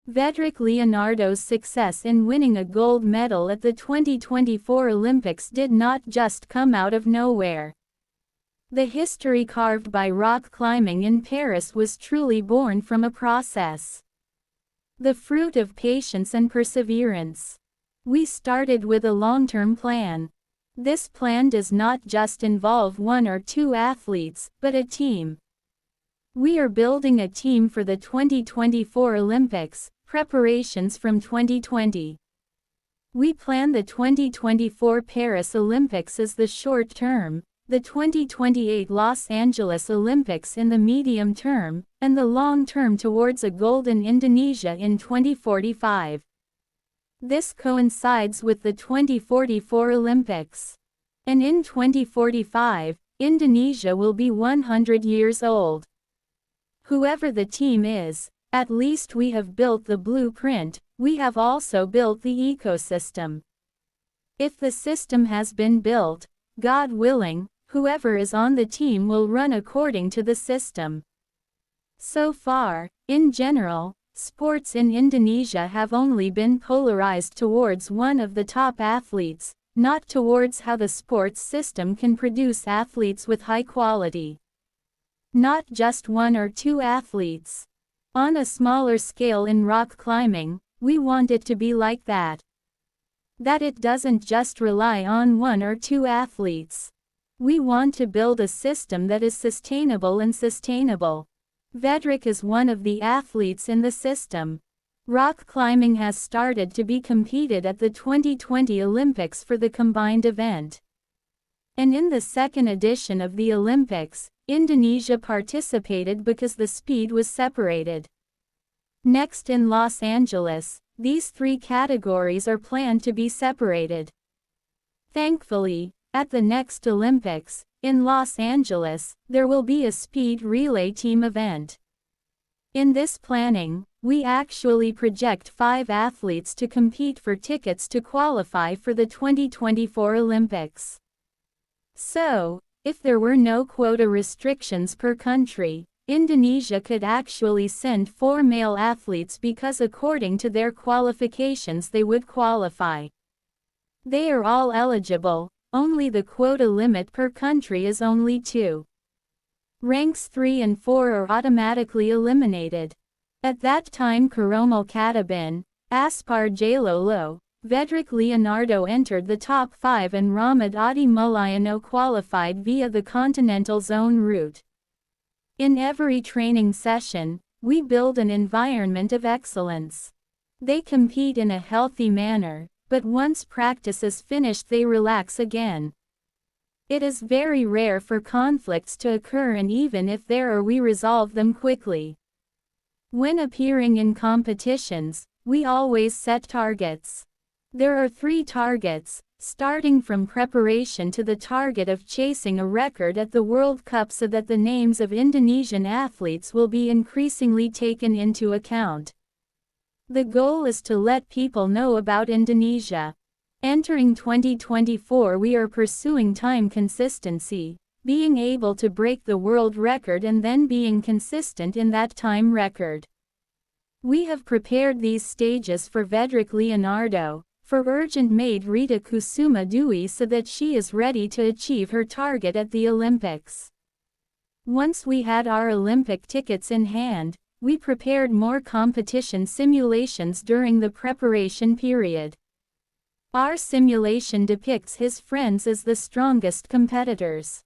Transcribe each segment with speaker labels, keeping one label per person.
Speaker 1: Veddriq Leonardo's success in winning a gold medal at the 2024 Olympics did not just come out of nowhere. The history carved by rock climbing in Paris was truly born from a process. The fruit of patience and perseverance. We started with a long-term plan. This plan does not just involve one or two athletes, but a team. We are building a team for the 2024 Olympics, preparations from 2020. We plan the 2024 Paris Olympics as the short term, the 2028 Los Angeles Olympics in the medium term, and the long term towards a gold in Indonesia in 2045. This coincides with the 2044 Olympics. And in 2045, Indonesia will be 100 years old. Whoever the team is, at least we have built the blueprint, we have also built the ecosystem. If the system has been built, God willing, whoever is on the team will run according to the system. So far, in general, sports in Indonesia have only been polarized towards one of the top athletes, not towards how the sports system can produce athletes with high quality. Not just one or two athletes. On a smaller scale in rock climbing, we want it to be like that. That it doesn't just rely on one or two athletes. We want to build a system that is sustainable and sustainable. Veddriq is one of the athletes in the system. Rock climbing has started to be competed at the 2020 Olympics for the combined event. And in the second edition of the Olympics, Indonesia participated because the speed was separated. Next in Los Angeles, these three categories are planned to be separated. Thankfully, at the next Olympics, in Los Angeles, there will be a speed relay team event. In this planning, we actually project 5 athletes to compete for tickets to qualify for the 2024 Olympics. So, if there were no quota restrictions per country, Indonesia could actually send 4 male athletes because according to their qualifications they would qualify. They are all eligible. Only the quota limit per country is only 2. Ranks 3 and 4 are automatically eliminated. At that time Karomal Katabin, Aspar Jalolo, Veddriq Leonardo entered the top 5 and Ramad Adi Mulyano qualified via the Continental Zone route. In every training session, we build an environment of excellence. They compete in a healthy manner, but once practice is finished they relax again. It is very rare for conflicts to occur, and even if there are we resolve them quickly. When appearing in competitions, we always set targets. There are 3 targets, starting from preparation to the target of chasing a record at the World Cup so that the names of Indonesian athletes will be increasingly taken into account. The goal is to let people know about Indonesia. Entering 2024 we are pursuing time consistency, being able to break the world record and then being consistent in that time record. We have prepared these stages for Veddriq Leonardo, for urgent maid Rita Kusuma Dwi so that she is ready to achieve her target at the Olympics. Once we had our Olympic tickets in hand, we prepared more competition simulations during the preparation period. Our simulation depicts his friends as the strongest competitors.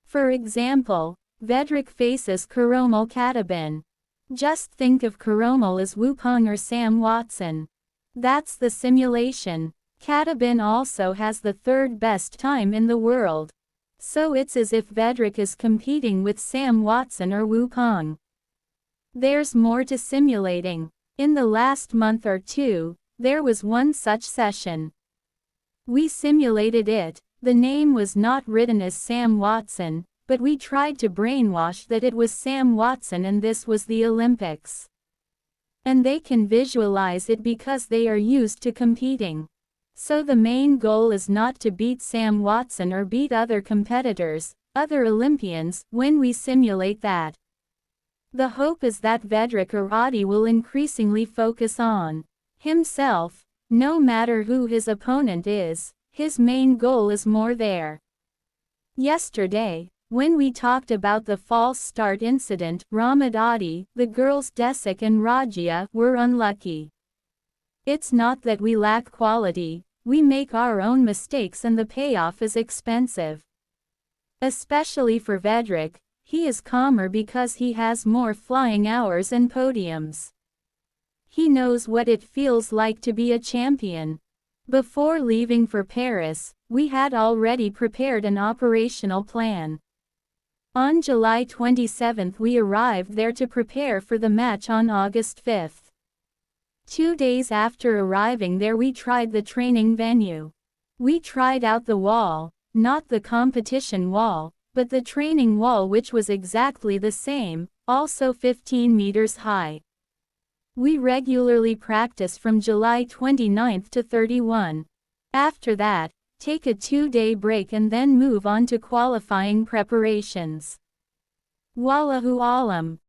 Speaker 1: For example, Veddriq faces Karomal Katabin. Just think of Karomal as Wupong or Sam Watson. That's the simulation. Katabin also has the 3rd best time in the world. So it's as if Veddriq is competing with Sam Watson or Wupong. There's more to simulating. In the last month or 2, there was one such session. We simulated it. The name was not written as Sam Watson, but we tried to brainwash that it was Sam Watson and this was the Olympics. And they can visualize it because they are used to competing. So the main goal is not to beat Sam Watson or beat other competitors, other Olympians, when we simulate that. The hope is that Veddriq or Adi will increasingly focus on himself, no matter who his opponent is. His main goal is more there. Yesterday, when we talked about the false start incident, Ramad Adi, the girls Desik and Rajia, were unlucky. It's not that we lack quality, we make our own mistakes and the payoff is expensive. Especially for Veddriq, he is calmer because he has more flying hours and podiums. He knows what it feels like to be a champion. Before leaving for Paris, we had already prepared an operational plan. On July 27 we arrived there to prepare for the match on August 5. 2 days after arriving there we tried the training venue. We tried out the wall, not the competition wall, but the training wall, which was exactly the same, also 15 meters high. We regularly practice from July 29 to 31. After that, take a 2-day break and then move on to qualifying preparations. Wallahu alam.